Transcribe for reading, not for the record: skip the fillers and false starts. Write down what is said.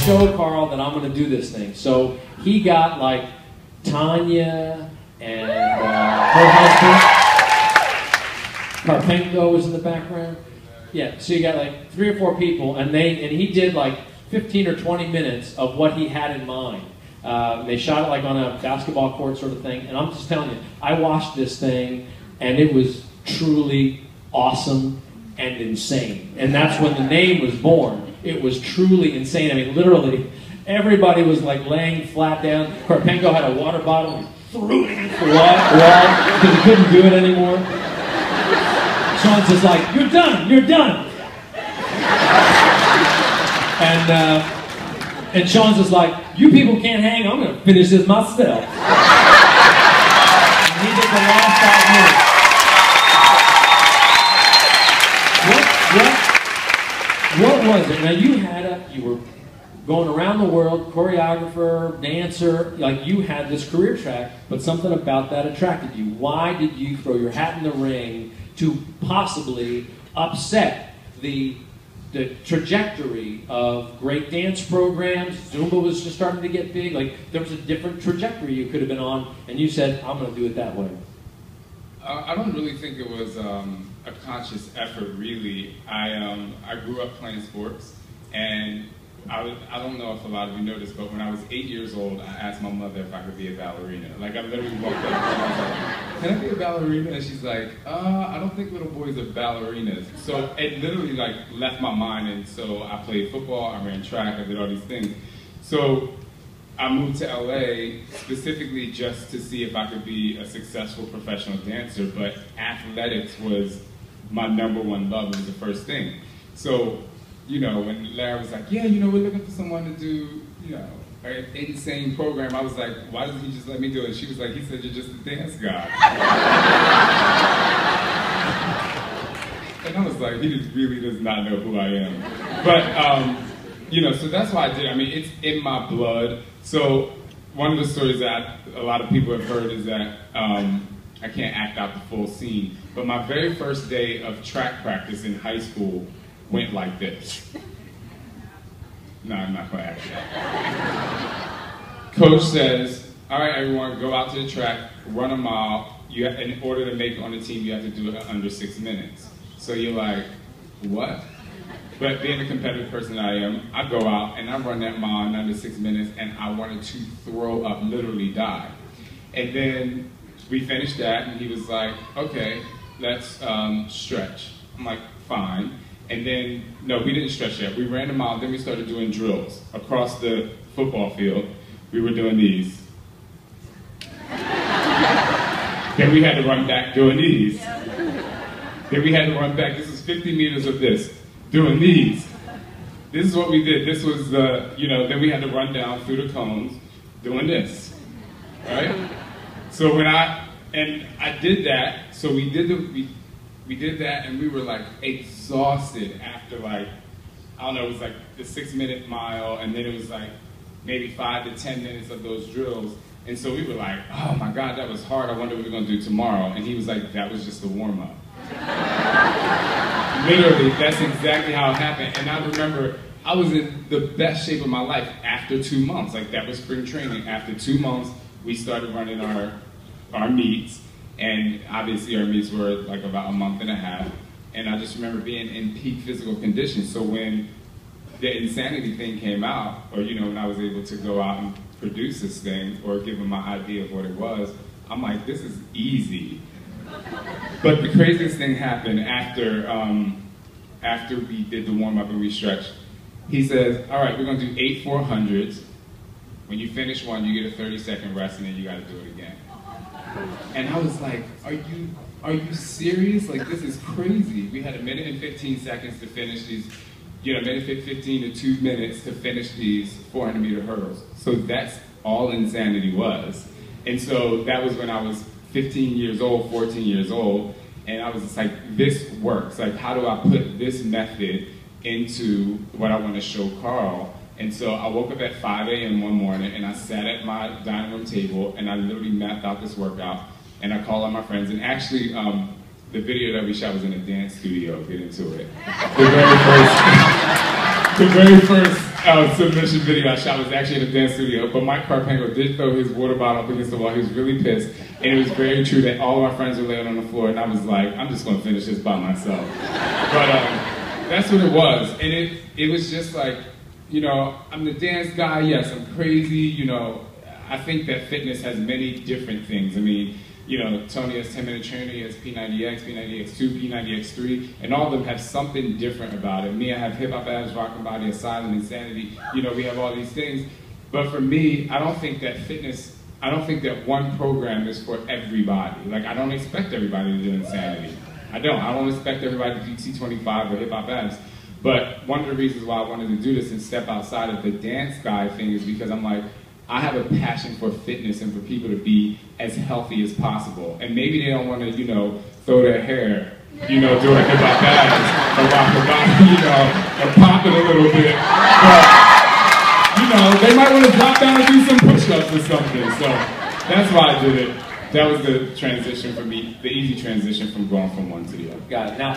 show Carl that I'm going to do this thing. So he got like Tanya and her husband. Karpenko was in the background. Yeah, so you got like 3 or 4 people, and he did like 15 or 20 minutes of what he had in mind. They shot it like on a basketball court sort of thing, and I'm just telling you, I watched this thing, and it was truly awesome and insane. And that's when the name was born. It was truly insane. I mean, literally, everybody was like laying flat down. Karpenko had a water bottle and threw it against the wall because he couldn't do it anymore. Shaun's just like, you're done, you're done. And Shaun's just like, you people can't hang, I'm going to finish this myself. And he did the last 5 minutes. What was it? Now you were going around the world, choreographer, dancer, like you had this career track, but something about that attracted you. Why did you throw your hat in the ring to possibly upset the trajectory of great dance programs? Zumba was just starting to get big. Like, there was a different trajectory you could have been on, and you said, I'm going to do it that way. I don't really think it was a conscious effort, really. I grew up playing sports, and I don't know if a lot of you know this, but when I was 8 years old, I asked my mother if I could be a ballerina. Like, I literally walked up and I was like, can I be a ballerina? And she's like, I don't think little boys are ballerinas. So it literally like left my mind, and so I played football, I ran track, I did all these things. So I moved to LA specifically just to see if I could be a successful professional dancer, but athletics was my #1 love. It was the first thing. So, you know, when Larry was like, yeah, you know, we're looking for someone to do, you know, an insane program, I was like, why doesn't he just let me do it? And she was like, he said, you're just a dance guy. And I was like, he just really does not know who I am. But, you know, so that's why I did. I mean, it's in my blood. So one of the stories that a lot of people have heard is that I can't act out the full scene. But my very first day of track practice in high school went like this. No, I'm not going to act it out. Coach says, all right, everyone, go out to the track, run a mile. In order to make it on the team, you have to do it under 6 minutes. So you're like, what? But being the competitive person I am, I go out and I run that mile in under 6 minutes, and I wanted to throw up, literally die. And then we finished that, and he was like, okay, let's stretch. I'm like, fine. And then, no, we didn't stretch yet. We ran a mile, then we started doing drills across the football field. We were doing these. Then we had to run back doing these. Then we had to run back. This is 50 meters of this, doing these. This is what we did. This was the, you know, then we had to run down through the cones, doing this, right? So when I did that, so we did that, and we were like exhausted after like, I don't know, it was like the 6 minute mile, and then it was like maybe 5 to 10 minutes of those drills. And so we were like, oh my God, that was hard. I wonder what we're gonna do tomorrow. And he was like, that was just a warm up. Literally, that's exactly how it happened. And I remember I was in the best shape of my life after 2 months. Like, that was spring training. After 2 months, we started running our meets. And obviously our meets were like about a month and a half. And I just remember being in peak physical condition. So when the insanity thing came out, or, you know, when I was able to go out and produce this thing, or give them my idea of what it was, I'm like, this is easy. But the craziest thing happened after we did the warm-up and we stretched. He says, all right, we're gonna do 8 400s. When you finish one, you get a 30-second rest, and then you gotta do it again. And I was like, are you serious? Like, this is crazy. We had 1 minute and 15 seconds to finish these, you know, 1 minute 15 to 2 minutes to finish these 400-meter hurdles. So that's all insanity was. And so that was when I was 15 years old, 14 years old, and I was just like, this works. Like, how do I put this method into what I want to show Carl? And so I woke up at 5 a.m. one morning, and I sat at my dining room table, and I literally mapped out this workout, and I called all my friends. And actually, the video that we shot was in a dance studio. Get into it. The very first submission video I shot was actually in a dance studio, but Mike Carpengo did throw his water bottle up against the wall. He was really pissed, and it was very true that all of our friends were laying on the floor, and I was like, I'm just going to finish this by myself. But that's what it was, and it was just like, you know, I'm the dance guy, yes, I'm crazy, you know, I think that fitness has many different things. I mean, you know, Tony has 10-minute trainer, he has P90X, P90X2, P90X3, and all of them have something different about it. Me, I have hip-hop abs, rockin' body, asylum, insanity, you know, we have all these things. But for me, I don't think that fitness, I don't think that one program is for everybody. Like, I don't expect everybody to do insanity. I don't expect everybody to do T25 or hip-hop abs. But one of the reasons why I wanted to do this and step outside of the dance guy thing is because I'm like, I have a passion for fitness and for people to be as healthy as possible. And maybe they don't want to, you know, throw their hair, you know, doing hip-hop abs or rock the body, you know, or pop it a little bit. But, you know, they might want to drop down and do some push-ups or something. So that's why I did it. That was the transition for me, the easy transition from going from one to the other. Got it. Now,